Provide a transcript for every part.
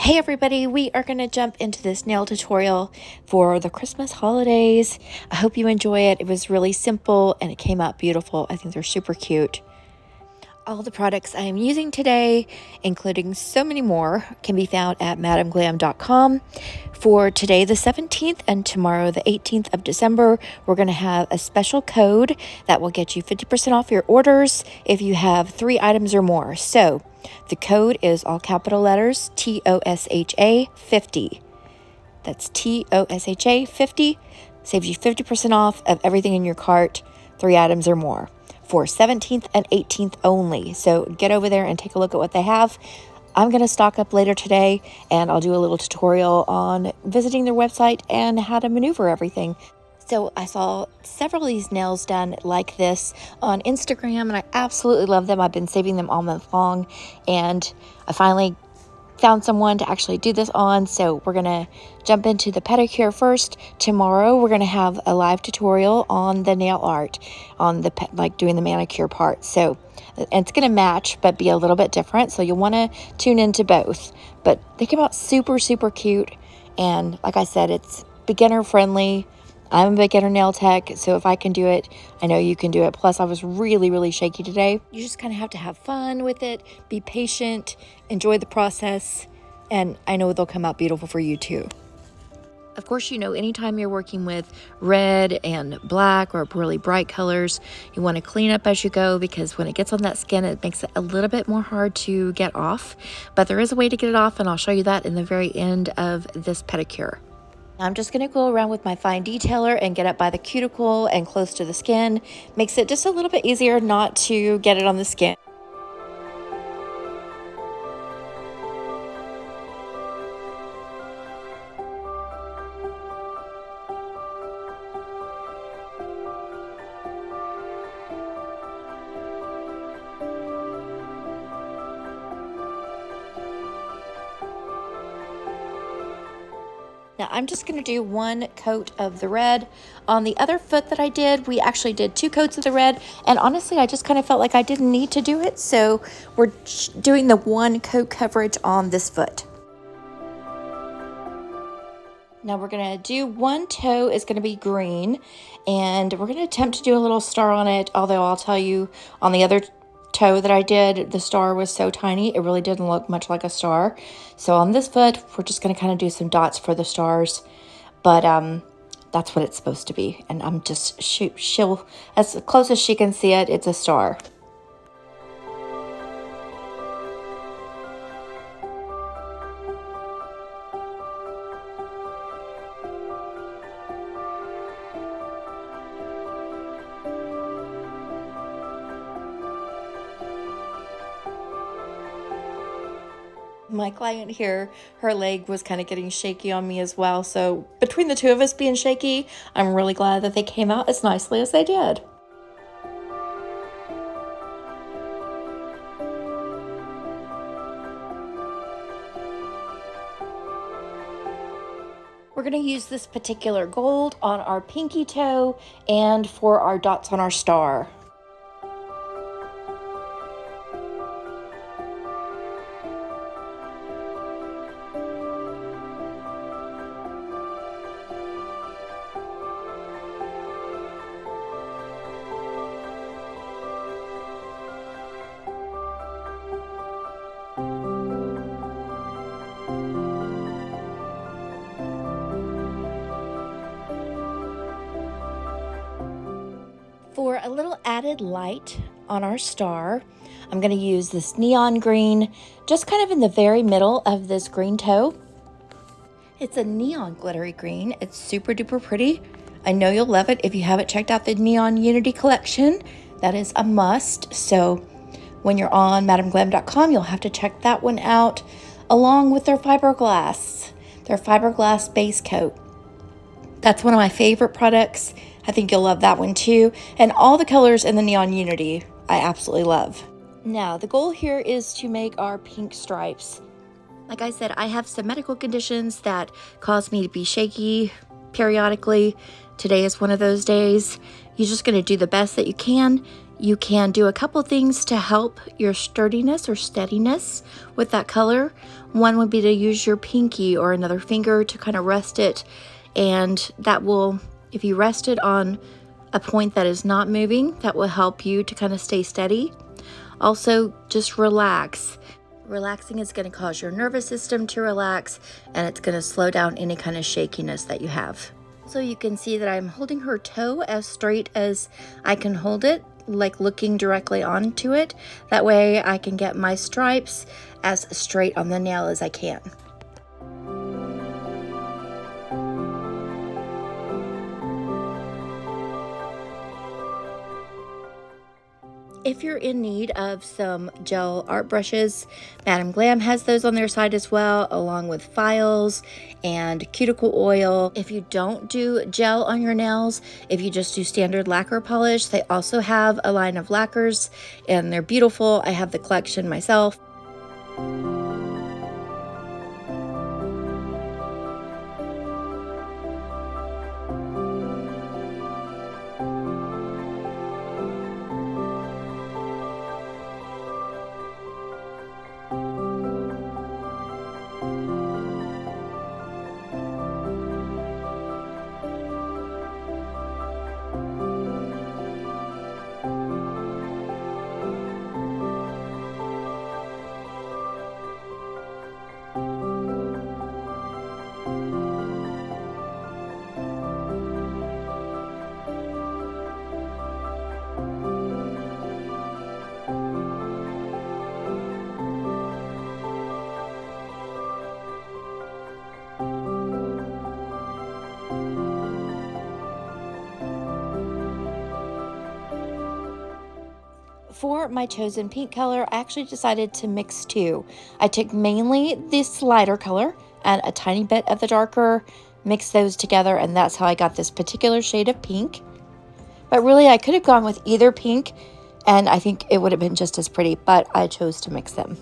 Hey everybody, we are going to jump into this nail tutorial for the Christmas holidays. I hope you enjoy it. It was really simple and it came out beautiful. I think they're super cute. All the products I am using today, including so many more, can be found at madamglam.com. For today, the 17th, and tomorrow, the 18th of December, we're going to have a special code that will get you 50% off your orders if you have 3 items or more. So the code is all capital letters, TOSHA 50. That's TOSHA 50. Saves you 50% off of everything in your cart, 3 items or more, for 17th and 18th only. So get over there and take a look at what they have. I'm going to stock up later today, and I'll do a little tutorial on visiting their website and how to maneuver everything. So I saw several of these nails done like this on Instagram, and I absolutely love them. I've been saving them all month long, and I finally found someone to actually do this on. So we're going to jump into the pedicure first. Tomorrow we're going to have a live tutorial on the nail art, on the doing the manicure part. So and it's going to match but be a little bit different, so you'll want to tune into both. But they came out super cute, and like I said, it's beginner friendly. I'm a beginner nail tech, so if I can do it, I know you can do it. Plus, I was really shaky today. You just kind of have to have fun with it, be patient, enjoy the process, and I know they'll come out beautiful for you too. Of course, you know, anytime you're working with red and black or really bright colors, you want to clean up as you go, because when it gets on that skin, it makes it a little bit more hard to get off. But there is a way to get it off, and I'll show you that in the very end of this pedicure. I'm just going to go around with my fine detailer and get up by the cuticle and close to the skin. Makes it just a little bit easier not to get it on the skin. Now I'm just going to do 1 coat of the red. On the other foot that I did, we actually did 2 coats of the red, and honestly I just kind of felt like I didn't need to do it, so we're doing the 1 coat coverage on this foot. Now we're going to do 1 toe is going to be green, and we're going to attempt to do a little star on it, although I'll tell you, on the other toe that I did, the star was so tiny it really didn't look much like a star. So on this foot we're just going to kind of do some dots for the stars, but that's what it's supposed to be, and I'm just she'll as close as she can see it, it's a star. My client here, her leg was kind of getting shaky on me as well, so between the two of us being shaky, I'm really glad that they came out as nicely as they did. We're going to use this particular gold on our pinky toe and for our dots on our star. For a little added light on our star, I'm going to use this neon green, just kind of in the very middle of this green toe. It's a neon glittery green. It's super duper pretty. I know you'll love it. If you haven't checked out the Neon Unity collection, that is a must. So when you're on madamglam.com, you'll have to check that one out, along with their fiberglass base coat. That's one of my favorite products. I think you'll love that one too. And all the colors in the Neon Unity, I absolutely love. Now, the goal here is to make our pink stripes. Like I said, I have some medical conditions that cause me to be shaky periodically. Today is one of those days. You're just going to do the best that you can. You can do a couple things to help your sturdiness or steadiness with that color. One would be to use your pinky or another finger to kind of rest it, and that will, if you rest it on a point that is not moving, that will help you to kind of stay steady. Also, just relax. Relaxing is going to cause your nervous system to relax, and it's going to slow down any kind of shakiness that you have. So you can see that I'm holding her toe as straight as I can hold it, like looking directly onto it. That way I can get my stripes as straight on the nail as I can. If you're in need of some gel art brushes, Madam Glam has those on their side as well, along with files and cuticle oil. If you don't do gel on your nails, if you just do standard lacquer polish, they also have a line of lacquers, and they're beautiful. I have the collection myself. For my chosen pink color, I actually decided to mix two. I took mainly this lighter color and a tiny bit of the darker, mixed those together, and that's how I got this particular shade of pink. But really, I could have gone with either pink, and I think it would have been just as pretty, but I chose to mix them.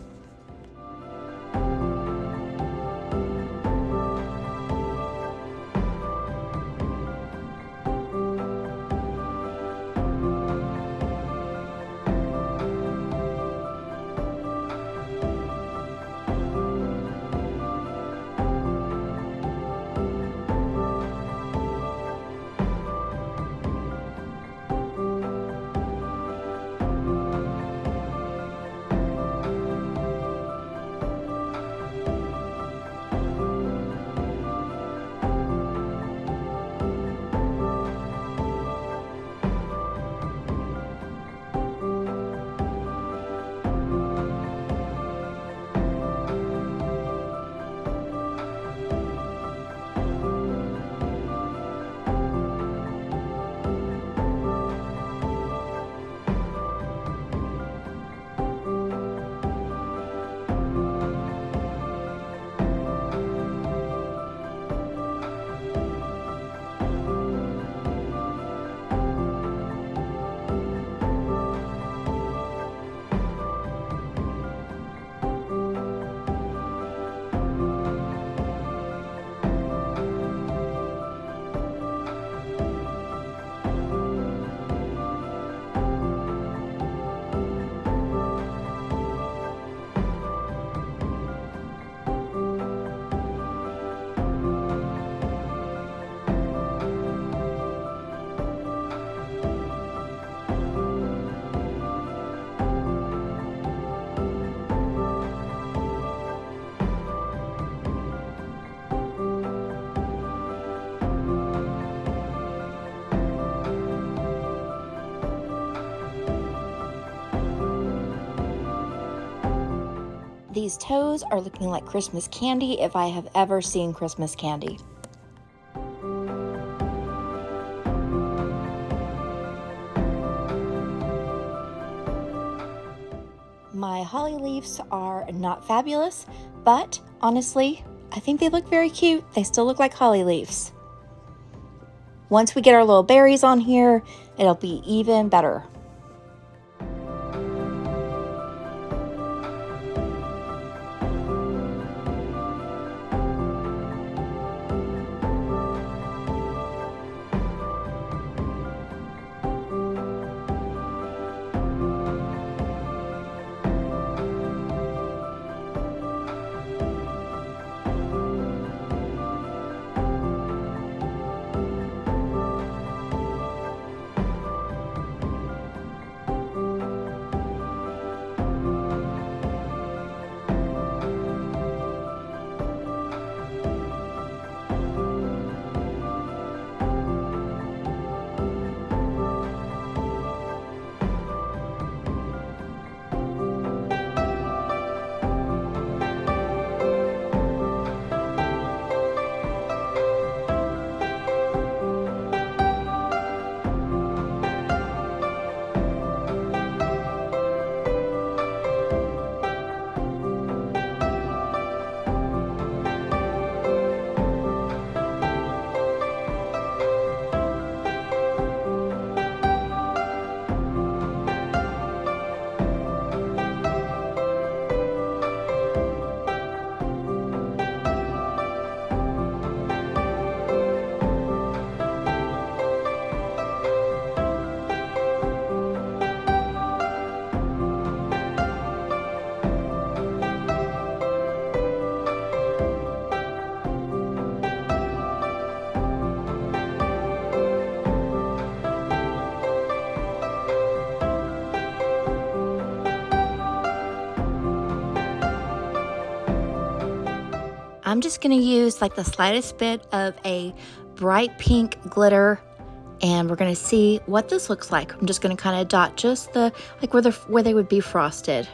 These toes are looking like Christmas candy if I have ever seen Christmas candy. My holly leaves are not fabulous, but honestly, I think they look very cute. They still look like holly leaves. Once we get our little berries on here, it'll be even better. I'm just going to use like the slightest bit of a bright pink glitter, and we're going to see what this looks like. I'm just going to kind of dot just the, like where they would be frosted.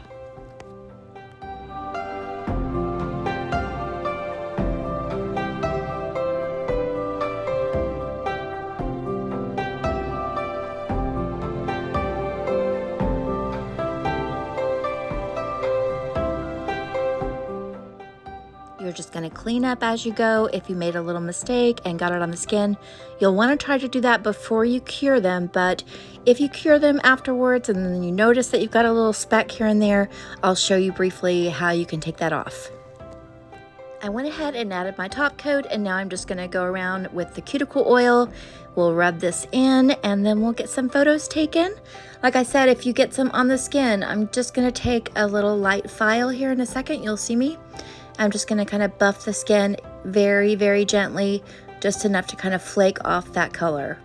You're just going to clean up as you go. If you made a little mistake and got it on the skin, you'll want to try to do that before you cure them. But if you cure them afterwards and then you notice that you've got a little speck here and there, I'll show you briefly how you can take that off. I went ahead and added my top coat, and now I'm just going to go around with the cuticle oil. We'll rub this in and then we'll get some photos taken. Like I said, if you get some on the skin, I'm just going to take a little light file here in a second. You'll see me. I'm just going to kind of buff the skin very, very gently, just enough to kind of flake off that color.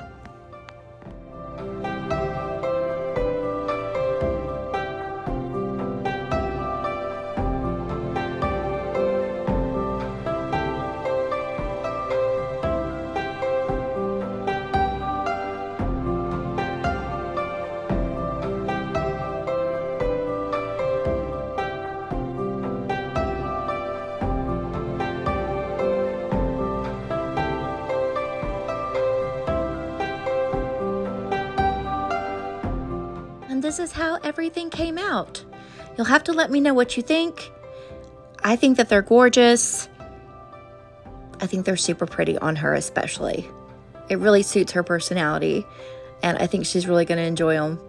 This is how everything came out. You'll have to let me know what you think. I think that they're gorgeous. I think they're super pretty on her especially. It really suits her personality, and I think she's really going to enjoy them.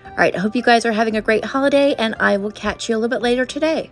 All right, I hope you guys are having a great holiday, and I will catch you a little bit later today.